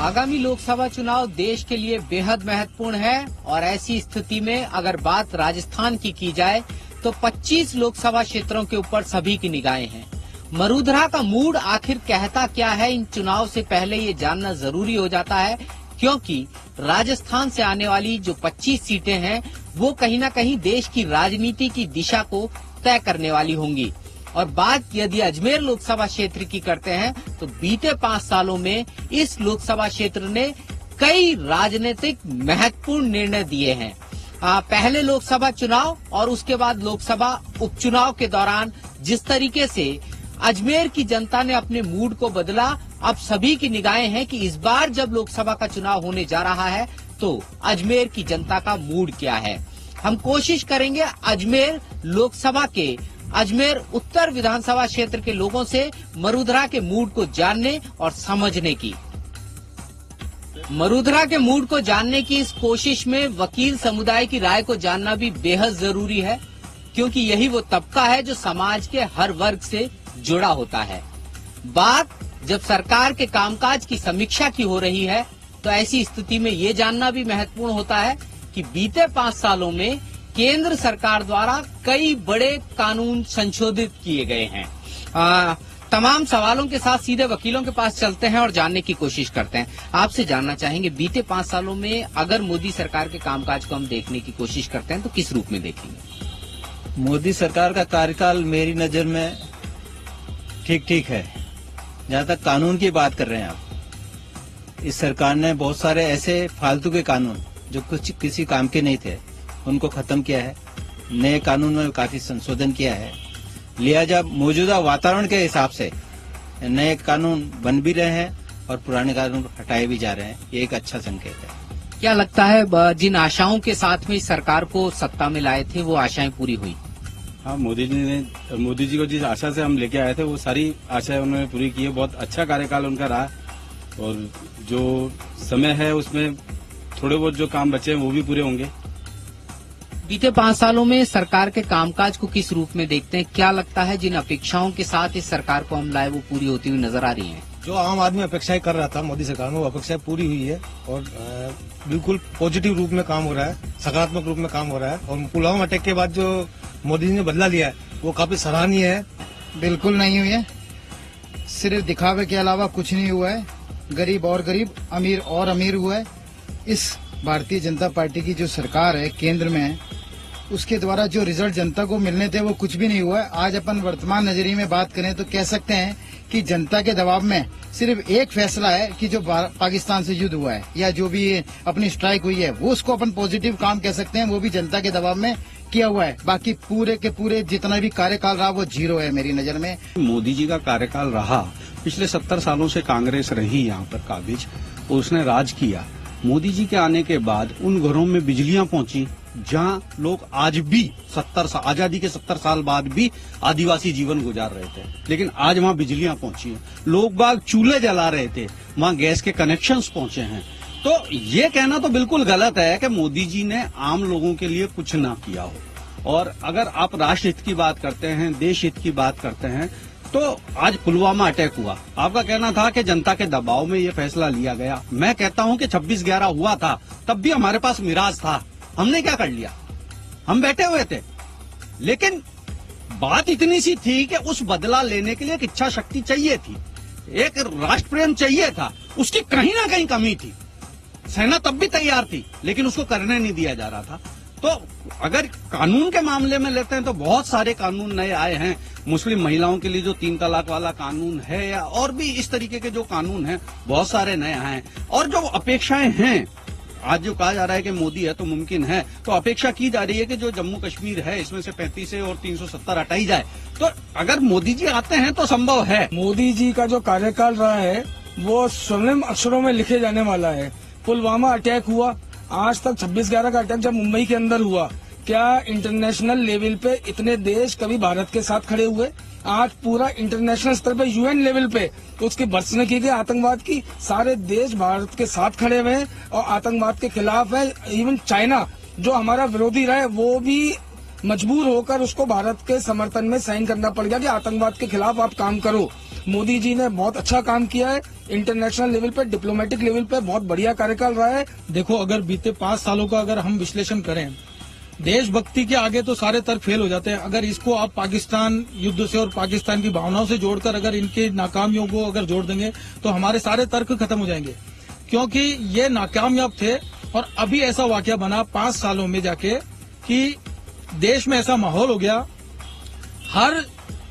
आगामी लोकसभा चुनाव देश के लिए बेहद महत्वपूर्ण है और ऐसी स्थिति में अगर बात राजस्थान की जाए तो 25 लोकसभा क्षेत्रों के ऊपर सभी की निगाहें हैं। मरूधरा का मूड आखिर कहता क्या है, इन चुनाव से पहले ये जानना जरूरी हो जाता है, क्योंकि राजस्थान से आने वाली जो 25 सीटें हैं वो कहीं न कहीं देश की राजनीति की दिशा को तय करने वाली होंगी। और बात यदि अजमेर लोकसभा क्षेत्र की करते हैं तो बीते 5 सालों में इस लोकसभा क्षेत्र ने कई राजनीतिक महत्वपूर्ण निर्णय दिए हैं। पहले लोकसभा चुनाव और उसके बाद लोकसभा उपचुनाव के दौरान जिस तरीके से अजमेर की जनता ने अपने मूड को बदला, अब सभी की निगाहें हैं कि इस बार जब लोकसभा का चुनाव होने जा रहा है तो अजमेर की जनता का मूड क्या है। हम कोशिश करेंगे अजमेर लोकसभा के अजमेर उत्तर विधानसभा क्षेत्र के लोगों से मरूधरा के मूड को जानने और समझने की। मरूधरा के मूड को जानने की इस कोशिश में वकील समुदाय की राय को जानना भी बेहद जरूरी है, क्योंकि यही वो तबका है जो समाज के हर वर्ग से जुड़ा होता है। बात जब सरकार के कामकाज की समीक्षा की हो रही है तो ऐसी स्थिति में ये जानना भी महत्वपूर्ण होता है कि बीते 5 सालों में केंद्र सरकार द्वारा कई बड़े कानून संशोधित किए गए हैं। तमाम सवालों के साथ सीधे वकीलों के पास चलते हैं और जानने की कोशिश करते हैं। आपसे जानना चाहेंगे, बीते 5 सालों में अगर मोदी सरकार के कामकाज को हम देखने की कोशिश करते हैं तो किस रूप में देखेंगे? मोदी सरकार का कार्यकाल मेरी नजर में ठीक है। जहाँ तक कानून की बात कर रहे हैं आप, इस सरकार ने बहुत सारे ऐसे फालतू के कानून जो कुछ किसी काम के नहीं थे उनको खत्म किया है। नए कानून में काफी संशोधन किया है। लिहाजा मौजूदा वातावरण के हिसाब से नए कानून बन भी रहे हैं और पुराने कानून हटाए भी जा रहे हैं। ये एक अच्छा संकेत है। क्या लगता है जिन आशाओं के साथ में इस सरकार को सत्ता में लाए थे वो आशाएं पूरी हुई? हाँ, मोदी जी को जिस आशा से हम लेके आए थे वो सारी आशाएं उन्होंने पूरी की है। बहुत अच्छा कार्यकाल उनका रहा और जो समय है उसमें थोड़े बहुत जो काम बचे हैं वो भी पूरे होंगे। बीते 5 सालों में सरकार के कामकाज को किस रूप में देखते हैं? क्या लगता है जिन अपेक्षाओं के साथ इस सरकार को हम लाए वो पूरी होती हुई नजर आ रही हैं? जो आम आदमी अपेक्षाएं कर रहा था मोदी सरकार में वो अपेक्षाएं पूरी हुई है और बिल्कुल पॉजिटिव रूप में काम हो रहा है, सकारात्मक रूप में काम हो रहा है। और पुलवामा अटैक के बाद जो मोदी जी ने बदला लिया है वो काफी सराहनीय है। बिल्कुल नहीं हुई है, सिर्फ दिखावे के अलावा कुछ नहीं हुआ है। गरीब और गरीब, अमीर और अमीर हुआ है। इस भारतीय जनता पार्टी की जो सरकार है केंद्र में, उसके द्वारा जो रिजल्ट जनता को मिलने थे वो कुछ भी नहीं हुआ है। आज अपन वर्तमान नजरिए में बात करें तो कह सकते हैं कि जनता के दबाव में सिर्फ एक फैसला है कि जो पाकिस्तान से युद्ध हुआ है या जो भी अपनी स्ट्राइक हुई है वो उसको अपन पॉजिटिव काम कह सकते हैं। वो भी जनता के दबाव में किया हुआ है। बाकी पूरे के पूरे जितना भी कार्यकाल रहा वो जीरो है मेरी नजर में। मोदी जी का कार्यकाल रहा, पिछले 70 सालों से कांग्रेस रही यहाँ पर काबिज और उसने राज किया। मोदी जी के आने के बाद उन घरों में बिजलियां पहुंची जहां लोग आज भी आजादी के 70 साल बाद भी आदिवासी जीवन गुजार रहे थे, लेकिन आज वहां बिजलियां पहुंची हैं। लोग बाग चूल्हे जला रहे थे, वहां गैस के कनेक्शंस पहुंचे हैं। तो ये कहना तो बिल्कुल गलत है कि मोदी जी ने आम लोगों के लिए कुछ ना किया हो। और अगर आप राष्ट्र हित की बात करते हैं, देश हित की बात करते हैं, तो आज पुलवामा अटैक हुआ। आपका कहना था कि जनता के दबाव में ये फैसला लिया गया। मैं कहता हूं कि 26/11 हुआ था, तब भी हमारे पास मिराज था। हमने क्या कर लिया? हम बैठे हुए थे। लेकिन बात इतनी सी थी कि उस बदला लेने के लिए एक इच्छा शक्ति चाहिए थी, एक राष्ट्र प्रेम चाहिए था। उसकी कहीं ना कहीं कमी थी। सेना तब भी तैयार थी लेकिन उसको करने नहीं दिया जा रहा था। तो अगर कानून के मामले में लेते हैं तो बहुत सारे कानून नए आए हैं। मुस्लिम महिलाओं के लिए जो 3 तलाक वाला कानून है या और भी इस तरीके के जो कानून हैं बहुत सारे नए आए हैं। और जो अपेक्षाएं हैं, आज जो कहा जा रहा है कि मोदी है तो मुमकिन है, तो अपेक्षा की जा रही है कि जो जम्मू कश्मीर है इसमें से 35 और 370 हटाई जाए। तो अगर मोदी जी आते हैं तो संभव है। मोदी जी का जो कार्यकाल रहा है वो स्वर्णिम अक्षरों में लिखे जाने वाला है। पुलवामा अटैक हुआ, आज तक 26/11 का अटैक जब मुंबई के अंदर हुआ, क्या इंटरनेशनल लेवल पे इतने देश कभी भारत के साथ खड़े हुए? आज पूरा इंटरनेशनल स्तर पे यूएन लेवल पे तो उसकी भर्त्सना की गई आतंकवाद की। सारे देश भारत के साथ खड़े हुए हैं और आतंकवाद के खिलाफ है। इवन चाइना जो हमारा विरोधी रहा है वो भी मजबूर होकर उसको भारत के समर्थन में साइन करना पड़ गया कि आतंकवाद के खिलाफ आप काम करो। मोदी जी ने बहुत अच्छा काम किया है। इंटरनेशनल लेवल पे, डिप्लोमेटिक लेवल पे बहुत बढ़िया कार्यकाल रहा है। देखो, अगर बीते 5 सालों का अगर हम विश्लेषण करें, देशभक्ति के आगे तो सारे तर्क फेल हो जाते हैं। अगर इसको आप पाकिस्तान युद्ध से और पाकिस्तान की भावनाओं से जोड़कर अगर इनके नाकामियों को अगर जोड़ देंगे तो हमारे सारे तर्क खत्म हो जाएंगे, क्योंकि ये नाकामयाब थे। और अभी ऐसा वाकया बना 5 सालों में जाके कि देश में ऐसा माहौल हो गया,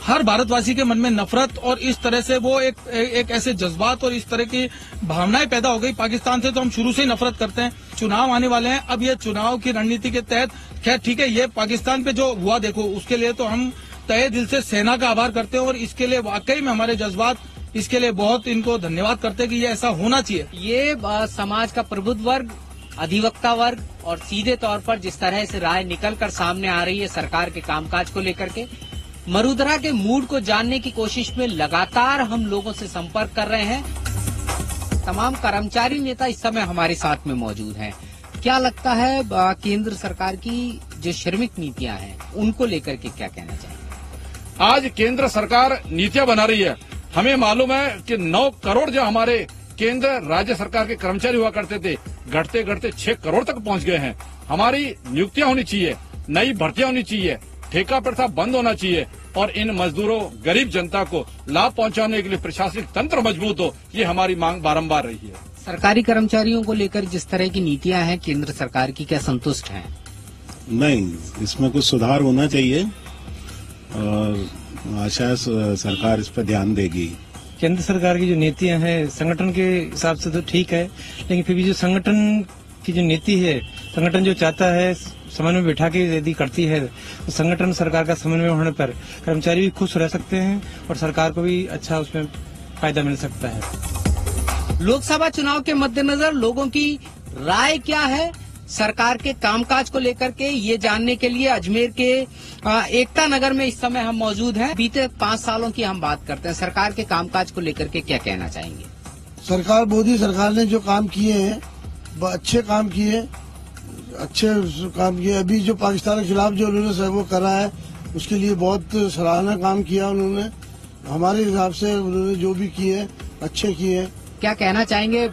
हर भारतवासी के मन में नफरत और इस तरह से वो एक ऐसे जज्बात और इस तरह की भावनाएं पैदा हो गई। पाकिस्तान से तो हम शुरू से ही नफरत करते हैं। चुनाव आने वाले हैं, अब ये चुनाव की रणनीति के तहत, खैर ठीक है, ये पाकिस्तान पे जो हुआ देखो, उसके लिए तो हम तहे दिल से सेना का आभार करते हैं और इसके लिए वाकई में हमारे जज्बात, इसके लिए बहुत इनको धन्यवाद करते हैं कि ये ऐसा होना चाहिए। ये समाज का प्रबुद्ध वर्ग, अधिवक्ता वर्ग और सीधे तौर पर जिस तरह से राय निकलकर सामने आ रही है सरकार के कामकाज को लेकर के, मरूधरा के मूड को जानने की कोशिश में लगातार हम लोगों से संपर्क कर रहे हैं। तमाम कर्मचारी नेता इस समय हमारे साथ में मौजूद हैं। क्या लगता है केंद्र सरकार की जो श्रमिक नीतियां हैं उनको लेकर के क्या कहना चाहिए? आज केंद्र सरकार नीतियां बना रही है। हमें मालूम है कि 9 करोड़ जो हमारे केंद्र राज्य सरकार के कर्मचारी हुआ करते थे, घटते घटते 6 करोड़ तक पहुंच गए हैं। हमारी नियुक्तियां होनी चाहिए, नई भर्तियां होनी चाहिए, ठेका प्रथा बंद होना चाहिए और इन मजदूरों, गरीब जनता को लाभ पहुंचाने के लिए प्रशासनिक तंत्र मजबूत हो, ये हमारी मांग बारंबार रही है। सरकारी कर्मचारियों को लेकर जिस तरह की नीतियां हैं केंद्र सरकार की, क्या संतुष्ट हैं? नहीं, इसमें कुछ सुधार होना चाहिए और आशा है सरकार इस पर ध्यान देगी। केंद्र सरकार की जो नीतियां हैं संगठन के हिसाब से तो ठीक है, लेकिन फिर भी जो संगठन की जो नीति है, संगठन जो चाहता है समन्वय में बिठा के यदि करती है तो संगठन सरकार का समन्वय होने पर कर्मचारी भी खुश रह सकते हैं और सरकार को भी अच्छा उसमें फायदा मिल सकता है। लोकसभा चुनाव के मद्देनजर लोगों की राय क्या है सरकार के कामकाज को लेकर के, ये जानने के लिए अजमेर के एकता नगर में इस समय हम मौजूद हैं। बीते 5 सालों की हम बात करते हैं, सरकार के कामकाज को लेकर के क्या कहना चाहेंगे? सरकार, मोदी सरकार ने जो काम किए हैं अच्छे काम किए, अभी जो पाकिस्तान के खिलाफ जो उन्होंने वो करा है उसके लिए बहुत सराहना काम किया उन्होंने। हमारे हिसाब से उन्होंने जो भी किए अच्छे किए। क्या कहना चाहेंगे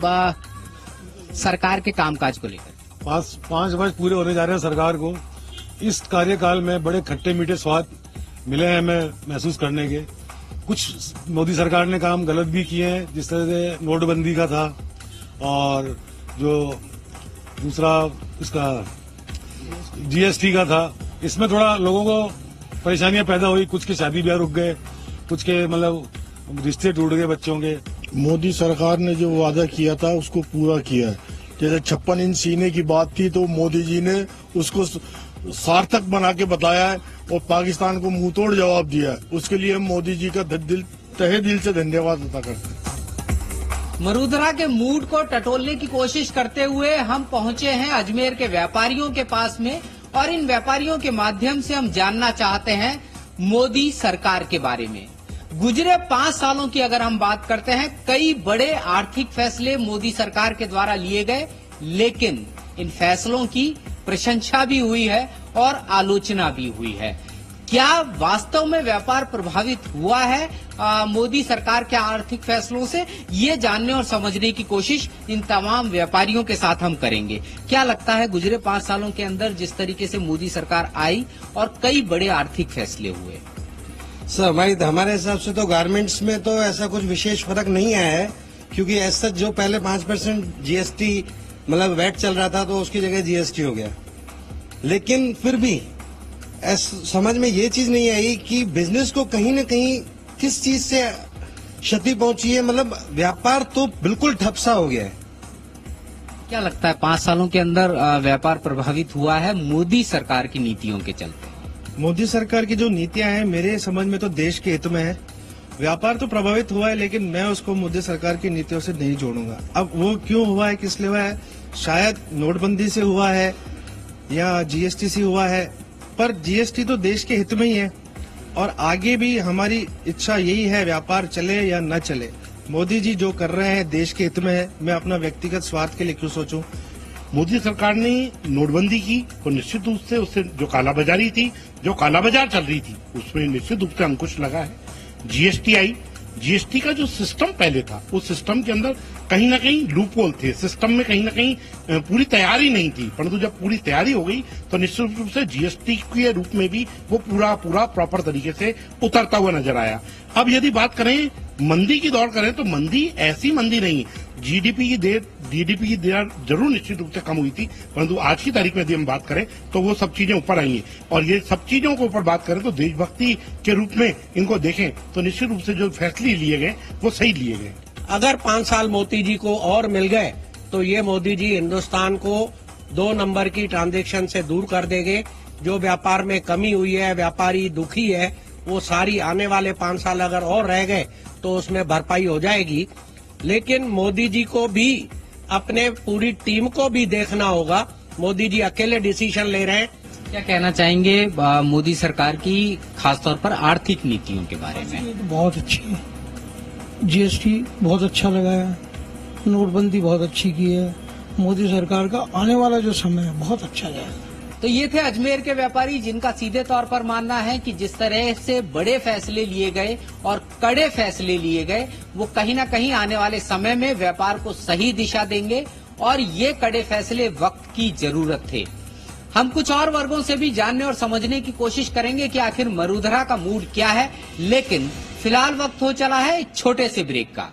सरकार के कामकाज को लेकर? 5 वर्ष पूरे होने जा रहे हैं सरकार को। इस कार्यकाल में बड़े खट्टे मीठे स्वाद मिले हैं हमें महसूस करने के। कुछ मोदी सरकार ने काम गलत भी किए हैं, जिस तरह से नोटबंदी का था और जो दूसरा इसका जीएसटी का था, इसमें थोड़ा लोगों को परेशानियां पैदा हुई। कुछ के शादी ब्याह रुक गए, कुछ के मतलब रिश्ते टूट गए बच्चों के। मोदी सरकार ने जो वादा किया था उसको पूरा किया है। जैसे 56 इंच सीने की बात थी तो मोदी जी ने उसको सार्थक बना के बताया है और पाकिस्तान को मुंह तोड़ जवाब दिया है। उसके लिए हम मोदी जी का तहे दिल से धन्यवाद अदा करते हैं। मरूधरा के मूड को टटोलने की कोशिश करते हुए हम पहुंचे हैं अजमेर के व्यापारियों के पास में और इन व्यापारियों के माध्यम से हम जानना चाहते हैं मोदी सरकार के बारे में। गुजरे 5 सालों की अगर हम बात करते हैं, कई बड़े आर्थिक फैसले मोदी सरकार के द्वारा लिए गए, लेकिन इन फैसलों की प्रशंसा भी हुई है और आलोचना भी हुई है। क्या वास्तव में व्यापार प्रभावित हुआ है मोदी सरकार के आर्थिक फैसलों से? ये जानने और समझने की कोशिश इन तमाम व्यापारियों के साथ हम करेंगे। क्या लगता है गुजरे 5 सालों के अंदर जिस तरीके से मोदी सरकार आई और कई बड़े आर्थिक फैसले हुए? सर, हमारे हिसाब से तो गारमेंट्स में तो ऐसा कुछ विशेष फर्क नहीं आया है, क्योंकि ऐसा जो पहले 5% जीएसटी मतलब वैट चल रहा था तो उसकी जगह जीएसटी हो गया। लेकिन फिर भी समझ में ये चीज नहीं आई कि बिजनेस को कहीं न कहीं किस चीज से क्षति पहुंची है। मतलब व्यापार तो बिल्कुल ठप सा हो गया है। क्या लगता है 5 सालों के अंदर व्यापार प्रभावित हुआ है मोदी सरकार की नीतियों के चलते? मोदी सरकार की जो नीतियां हैं मेरे समझ में तो देश के हित में है। व्यापार तो प्रभावित हुआ है, लेकिन मैं उसको मोदी सरकार की नीतियों से नहीं जोड़ूंगा। अब वो क्यों हुआ है, किस लिए हुआ है, शायद नोटबंदी से हुआ है या जीएसटी से हुआ है, पर जीएसटी तो देश के हित में ही है और आगे भी हमारी इच्छा यही है व्यापार चले या न चले। मोदी जी जो कर रहे हैं देश के हित में है, मैं अपना व्यक्तिगत स्वार्थ के लिए क्यों सोचूं। मोदी सरकार ने नोटबंदी की तो निश्चित रूप से उससे जो कालाबाजारी थी, जो कालाबाजार चल रही थी, उसमें निश्चित रूप से अंकुश लगा है। जीएसटी आई जीएसटी का जो सिस्टम पहले था, उस सिस्टम के अंदर कहीं ना कहीं लूपहोल थे, सिस्टम में कहीं ना कहीं पूरी तैयारी नहीं थी। परंतु जब पूरी तैयारी हो गई तो निश्चित रूप से जीएसटी के रूप में भी वो पूरा प्रॉपर तरीके से उतरता हुआ नजर आया। अब यदि बात करें मंदी की दौड़ करें तो मंदी ऐसी मंदी नहीं, जीडीपी की दर जरूर निश्चित रूप से कम हुई थी, परंतु आज की तारीख में यदि हम बात करें तो वो सब चीजें ऊपर आई हैं। और ये सब चीजों के ऊपर बात करें तो देशभक्ति के रूप में इनको देखें तो निश्चित रूप से जो फैसले लिए गए वो सही लिए गए। अगर 5 साल मोदी जी को और मिल गए तो ये मोदी जी हिंदुस्तान को 2 नंबर की ट्रांजैक्शन से दूर कर देंगे। जो व्यापार में कमी हुई है, व्यापारी दुखी है, वो सारी आने वाले 5 साल अगर और रह गए तो उसमें भरपाई हो जाएगी। लेकिन मोदी जी को भी अपने पूरी टीम को भी देखना होगा। मोदी जी अकेले डिसीजन ले रहे हैं। क्या कहना चाहेंगे मोदी सरकार की खासतौर पर आर्थिक नीतियों के बारे में? बहुत अच्छी है, जीएसटी बहुत अच्छा लगाया, नोटबंदी बहुत अच्छी की है। मोदी सरकार का आने वाला जो समय है बहुत अच्छा जाएगा। तो ये थे अजमेर के व्यापारी जिनका सीधे तौर पर मानना है कि जिस तरह से बड़े फैसले लिए गए और कड़े फैसले लिए गए वो कहीं ना कहीं आने वाले समय में व्यापार को सही दिशा देंगे और ये कड़े फैसले वक्त की जरूरत थे। हम कुछ और वर्गों से भी जानने और समझने की कोशिश करेंगे कि आखिर मरूधरा का मूड क्या है, लेकिन फिलहाल वक्त हो चला है एक छोटे से ब्रेक का।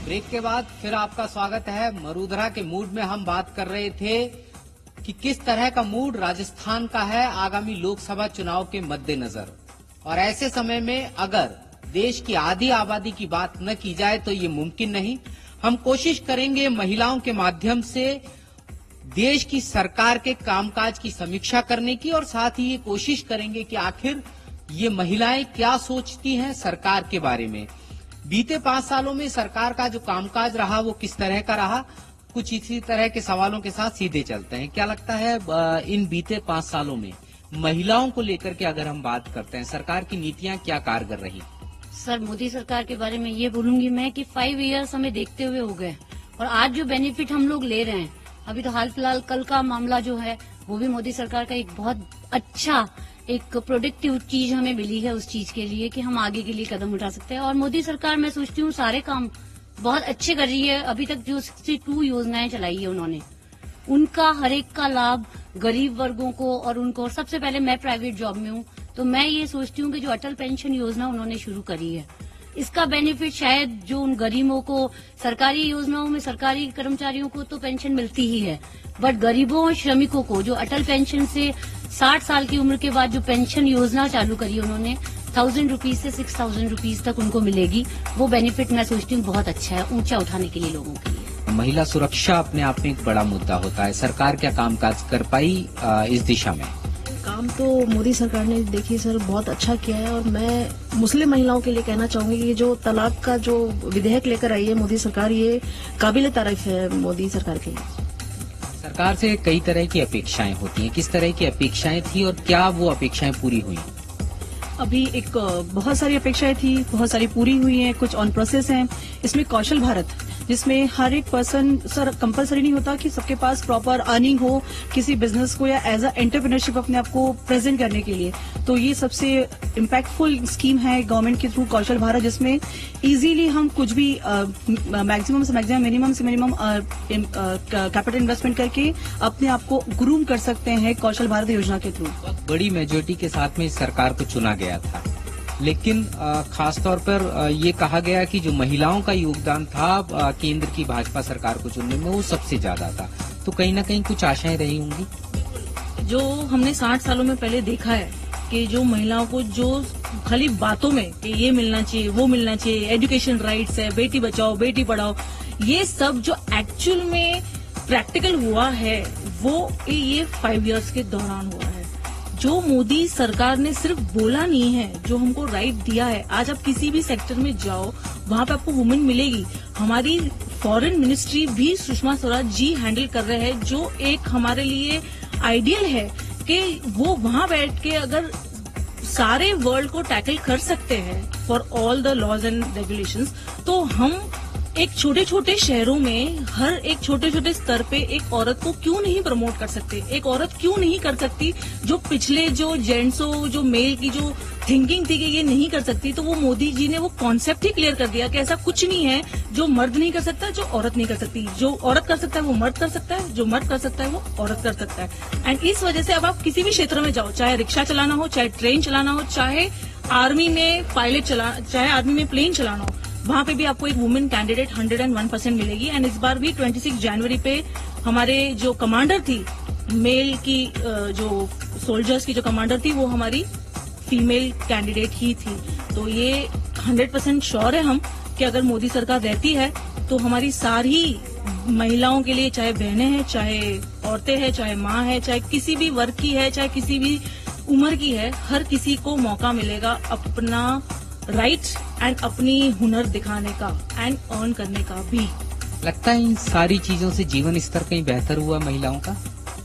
ब्रेक के बाद फिर आपका स्वागत है। मरूधरा के मूड में हम बात कर रहे थे कि किस तरह का मूड राजस्थान का है आगामी लोकसभा चुनाव के मद्देनजर, और ऐसे समय में अगर देश की आधी आबादी की बात न की जाए तो ये मुमकिन नहीं। हम कोशिश करेंगे महिलाओं के माध्यम से देश की सरकार के कामकाज की समीक्षा करने की, और साथ ही ये कोशिश करेंगे कि आखिर ये महिलाएं क्या सोचती हैं सरकार के बारे में। बीते 5 सालों में सरकार का जो कामकाज रहा वो किस तरह का रहा, कुछ इसी तरह के सवालों के साथ सीधे चलते हैं। क्या लगता है इन बीते 5 सालों में महिलाओं को लेकर के अगर हम बात करते हैं, सरकार की नीतियां क्या कारगर रही? सर, मोदी सरकार के बारे में ये बोलूंगी मैं कि 5 इयर्स हमें देखते हुए हो गए, और आज जो बेनिफिट हम लोग ले रहे हैं, अभी तो हाल फिलहाल कल का मामला जो है वो भी मोदी सरकार का एक बहुत अच्छा एक प्रोडक्टिव चीज हमें मिली है उस चीज के लिए कि हम आगे के लिए कदम उठा सकते हैं। और मोदी सरकार मैं सोचती हूँ सारे काम बहुत अच्छे कर रही है। अभी तक जो 62 योजनाएं चलाई है उन्होंने, उनका हर एक का लाभ गरीब वर्गों को और उनको, सबसे पहले मैं प्राइवेट जॉब में हूँ तो मैं ये सोचती हूँ कि जो अटल पेंशन योजना उन्होंने शुरू करी है इसका बेनिफिट शायद जो उन गरीबों को, सरकारी योजनाओं में सरकारी कर्मचारियों को तो पेंशन मिलती ही है, बट गरीबों और श्रमिकों को जो अटल पेंशन से 60 साल की उम्र के बाद जो पेंशन योजना चालू करी उन्होंने, 1000 रुपीज से 6000 रुपीज तक उनको मिलेगी। वो बेनिफिट मैं सोचती हूँ बहुत अच्छा है ऊंचा उठाने के लिए लोगों के लिए। महिला सुरक्षा अपने आप में एक बड़ा मुद्दा होता है, सरकार क्या कामकाज कर पाई इस दिशा में? काम तो मोदी सरकार ने देखिए सर बहुत अच्छा किया है, और मैं मुस्लिम महिलाओं के लिए कहना चाहूंगी कि जो तलाक का जो विधेयक लेकर आई है मोदी सरकार, ये काबिल तारीफ है मोदी सरकार के लिए। सरकार से कई तरह की अपेक्षाएं होती हैं, किस तरह की अपेक्षाएं थी और क्या वो अपेक्षाएं पूरी हुई? अभी एक बहुत सारी अपेक्षाएं थी, बहुत सारी पूरी हुई हैं, कुछ ऑन प्रोसेस हैं। इसमें कौशल भारत, जिसमें हर एक पर्सन, सर कंपलसरी नहीं होता कि सबके पास प्रॉपर अर्निंग हो किसी बिजनेस को या एज अ एंटरप्रेन्योरशिप अपने आप को प्रेजेंट करने के लिए, तो ये सबसे इम्पैक्टफुल स्कीम है गवर्नमेंट के थ्रू कौशल भारत, जिसमें इजीली हम कुछ भी मैक्सिमम से मैक्सिमम, मिनिमम से मिनिमम कैपिटल इन्वेस्टमेंट करके अपने आप को ग्रूम कर सकते हैं कौशल भारत योजना के थ्रू। बड़ी मेजोरिटी के साथ में इस सरकार को चुना गया था, लेकिन खासतौर पर ये कहा गया कि जो महिलाओं का योगदान था केंद्र की भाजपा सरकार को चुनने में वो सबसे ज्यादा था, तो कहीं ना कहीं कुछ आशाएं रही होंगी। जो हमने 60 सालों में पहले देखा है कि जो महिलाओं को जो खाली बातों में कि ये मिलना चाहिए, वो मिलना चाहिए, एजुकेशन राइट्स है, बेटी बचाओ बेटी पढ़ाओ, ये सब जो एक्चुअल में प्रैक्टिकल हुआ है वो ये 5 इयर्स के दौरान हुआ है। जो मोदी सरकार ने सिर्फ बोला नहीं है, जो हमको राइट दिया है, आज आप किसी भी सेक्टर में जाओ वहां पे आपको वुमेन मिलेगी। हमारी फॉरेन मिनिस्ट्री भी सुषमा स्वराज जी हैंडल कर रहे हैं, जो एक हमारे लिए आइडियल है कि वो वहां बैठ के अगर सारे वर्ल्ड को टैकल कर सकते हैं for all the laws and regulations, तो हम एक छोटे छोटे शहरों में हर एक छोटे छोटे स्तर पे एक औरत को क्यों नहीं प्रमोट कर सकते, एक औरत क्यों नहीं कर सकती जो पिछले जो जेंट्सों जो मेल की जो थिंकिंग थी कि ये नहीं कर सकती, तो वो मोदी जी ने वो कॉन्सेप्ट ही क्लियर कर दिया कि ऐसा कुछ नहीं है जो मर्द नहीं कर सकता, जो औरत नहीं कर सकती। जो औरत कर सकता है वो मर्द कर सकता है, जो मर्द कर सकता है वो औरत कर सकता है। एंड इस वजह से अब आप किसी भी क्षेत्र में जाओ, चाहे रिक्शा चलाना हो, चाहे ट्रेन चलाना हो, चाहे आर्मी में चाहे आर्मी में प्लेन चलाना हो, वहां पे भी आपको एक वुमेन कैंडिडेट 101% मिलेगी। एंड इस बार भी 26 जनवरी पे हमारे जो कमांडर थी मेल की, जो सोल्जर्स की जो कमांडर थी वो हमारी फीमेल कैंडिडेट ही थी। तो ये 100% श्योर है हम कि अगर मोदी सरकार रहती है तो हमारी सारी महिलाओं के लिए, चाहे बहनें हैं, चाहे औरतें हैं, चाहे माँ है, चाहे किसी भी वर्ग की है, चाहे किसी भी उम्र की है, हर किसी को मौका मिलेगा अपना राइट एंड अपनी हुनर दिखाने का एंड अर्न करने का भी। लगता है इन सारी चीजों से जीवन स्तर कहीं बेहतर हुआ महिलाओं का?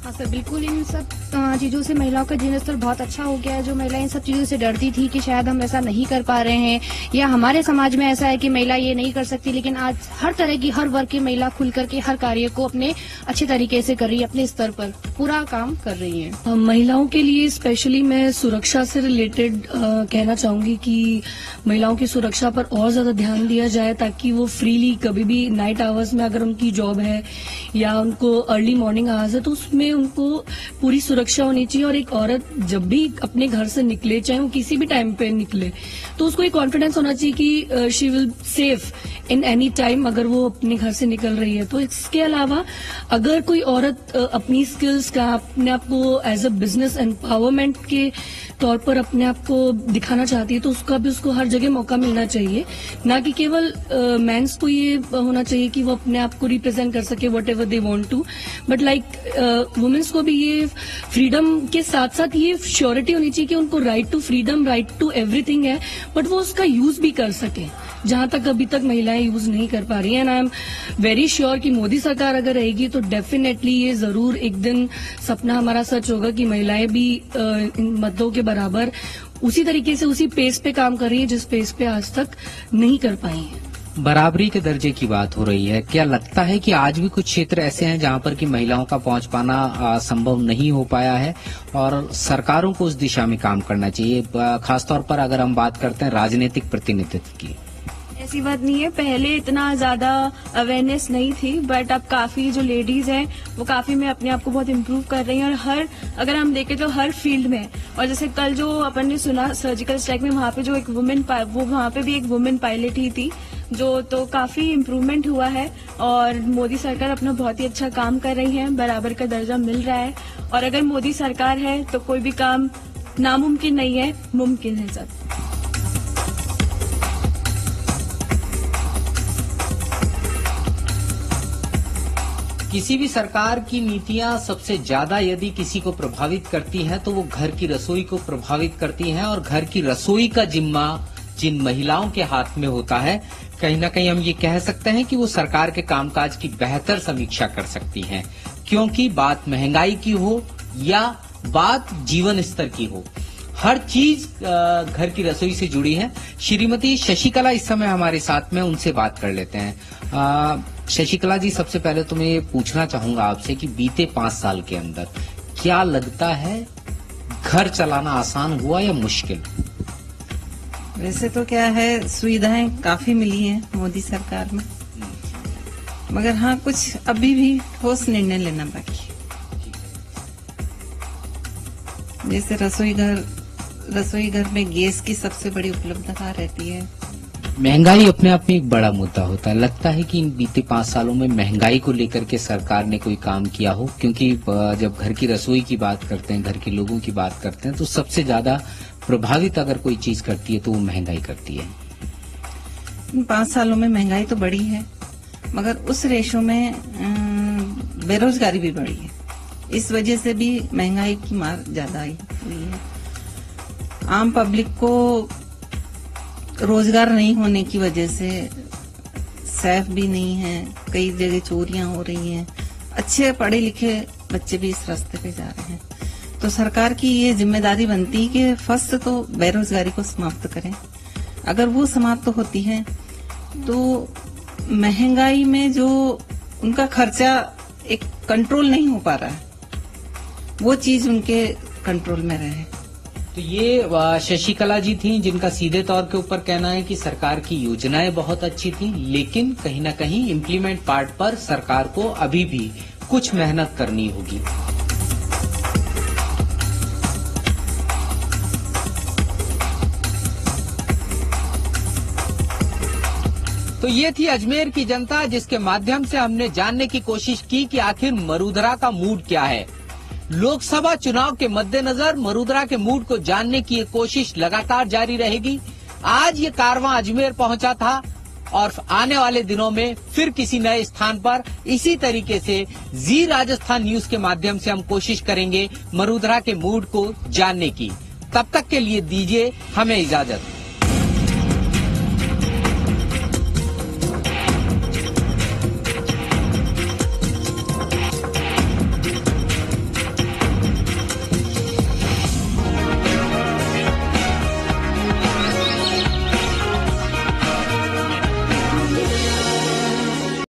हाँ सर, बिल्कुल इन सब चीजों से महिलाओं का जीवन स्तर बहुत अच्छा हो गया है। जो महिला इन सब चीजों से डरती थी कि शायद हम ऐसा नहीं कर पा रहे हैं, या हमारे समाज में ऐसा है कि महिला ये नहीं कर सकती, लेकिन आज हर तरह की, हर वर्ग की महिला खुल करके हर कार्य को अपने अच्छे तरीके से कर रही है, अपने स्तर पर पूरा काम कर रही है। महिलाओं के लिए स्पेशली मैं सुरक्षा से रिलेटेड कहना चाहूंगी कि महिलाओं की सुरक्षा पर और ज्यादा ध्यान दिया जाए, ताकि वो फ्रीली कभी भी नाइट आवर्स में अगर उनकी जॉब है या उनको अर्ली मॉर्निंग आवर्स है तो उसमें उनको पूरी सुरक्षा होनी चाहिए। और एक औरत जब भी अपने घर से निकले, चाहे वो किसी भी टाइम पे निकले, तो उसको एक कॉन्फिडेंस होना चाहिए कि she will safe in any time अगर वो अपने घर से निकल रही है। तो इसके अलावा अगर कोई औरत अपनी स्किल्स का, अपने आप को एज अ बिजनेस एम्पावरमेंट के तौर पर अपने आप को दिखाना चाहती है तो उसका भी उसको हर जगह मौका मिलना चाहिए, ना कि केवल मेंस को ये होना चाहिए कि वो अपने आप को रिप्रेजेंट कर सके whatever they want to, but like women's को भी ये फ्रीडम के साथ साथ ये श्योरिटी होनी चाहिए कि उनको right to freedom, right to everything है, बट वो उसका यूज भी कर सके, जहां तक अभी तक महिलाएं यूज नहीं कर पा रही हैं। And I am very sure कि मोदी सरकार अगर रहेगी तो डेफिनेटली ये जरूर एक दिन सपना हमारा सच होगा कि महिलाएं भी मर्दों के बराबर उसी तरीके से उसी पेस पे काम कर रही है जिस पेस पे आज तक नहीं कर पाई है। बराबरी के दर्जे की बात हो रही है, क्या लगता है कि आज भी कुछ क्षेत्र ऐसे हैं जहां पर कि महिलाओं का पहुंच पाना संभव नहीं हो पाया है और सरकारों को उस दिशा में काम करना चाहिए, खासतौर पर अगर हम बात करते हैं राजनीतिक प्रतिनिधित्व की? ऐसी बात नहीं है, पहले इतना ज्यादा अवेयरनेस नहीं थी, बट अब काफी जो लेडीज हैं वो काफी में अपने आप को बहुत इम्प्रूव कर रही हैं और हर, अगर हम देखें तो हर फील्ड में। और जैसे कल जो अपन ने सुना सर्जिकल स्ट्राइक में, वहाँ पे जो एक वुमेन, वो वहाँ पे भी एक वुमेन पायलट ही थी, जो तो काफी इम्प्रूवमेंट हुआ है। और मोदी सरकार अपना बहुत ही अच्छा काम कर रही है, बराबर का दर्जा मिल रहा है, और अगर मोदी सरकार है तो कोई भी काम नामुमकिन नहीं है, मुमकिन है सब। किसी भी सरकार की नीतियां सबसे ज्यादा यदि किसी को प्रभावित करती हैं तो वो घर की रसोई को प्रभावित करती हैं, और घर की रसोई का जिम्मा जिन महिलाओं के हाथ में होता है, कहीं ना कहीं हम ये कह सकते हैं कि वो सरकार के कामकाज की बेहतर समीक्षा कर सकती हैं, क्योंकि बात महंगाई की हो या बात जीवन स्तर की हो, हर चीज घर की रसोई से जुड़ी है। श्रीमती शशिकला इस समय हमारे साथ में, उनसे बात कर लेते हैं। शशिकला जी, सबसे पहले तो मैं ये पूछना चाहूंगा आपसे कि बीते 5 साल के अंदर क्या लगता है, घर चलाना आसान हुआ या मुश्किल? वैसे तो क्या है, सुविधाएं काफी मिली हैं मोदी सरकार में, मगर हाँ कुछ अभी भी ठोस निर्णय लेना बाकी है। जैसे रसोई घर में गैस की सबसे बड़ी उपलब्धता रहती है। महंगाई अपने आप में एक बड़ा मुद्दा होता है। लगता है कि इन बीते 5 सालों में महंगाई को लेकर के सरकार ने कोई काम किया हो, क्योंकि जब घर की रसोई की बात करते हैं, घर के लोगों की बात करते हैं, तो सबसे ज्यादा प्रभावित अगर कोई चीज करती है तो वो महंगाई करती है। इन 5 सालों में महंगाई तो बढ़ी है, मगर उस रेशो में बेरोजगारी भी बढ़ी है। इस वजह से भी महंगाई की मार ज्यादा आई हुई है। आम पब्लिक को रोजगार नहीं होने की वजह से सेफ भी नहीं है, कई जगह चोरियां हो रही हैं, अच्छे पढ़े लिखे बच्चे भी इस रास्ते पे जा रहे हैं। तो सरकार की ये जिम्मेदारी बनती है कि फर्स्ट तो बेरोजगारी को समाप्त करें। अगर वो समाप्त होती है तो महंगाई में जो उनका खर्चा एक कंट्रोल नहीं हो पा रहा है, वो चीज उनके कंट्रोल में रहे। तो ये शशिकला जी थी, जिनका सीधे तौर के ऊपर कहना है कि सरकार की योजनाएं बहुत अच्छी थी, लेकिन कहीं न कहीं इम्प्लीमेंट पार्ट पर सरकार को अभी भी कुछ मेहनत करनी होगी। तो ये थी अजमेर की जनता, जिसके माध्यम से हमने जानने की कोशिश की कि आखिर मरूधरा का मूड क्या है। लोकसभा चुनाव के मद्देनजर मरूधरा के मूड को जानने की ये कोशिश लगातार जारी रहेगी। आज ये कारवां अजमेर पहुंचा था और आने वाले दिनों में फिर किसी नए स्थान पर इसी तरीके से जी राजस्थान न्यूज के माध्यम से हम कोशिश करेंगे मरूधरा के मूड को जानने की। तब तक के लिए दीजिए हमें इजाजत।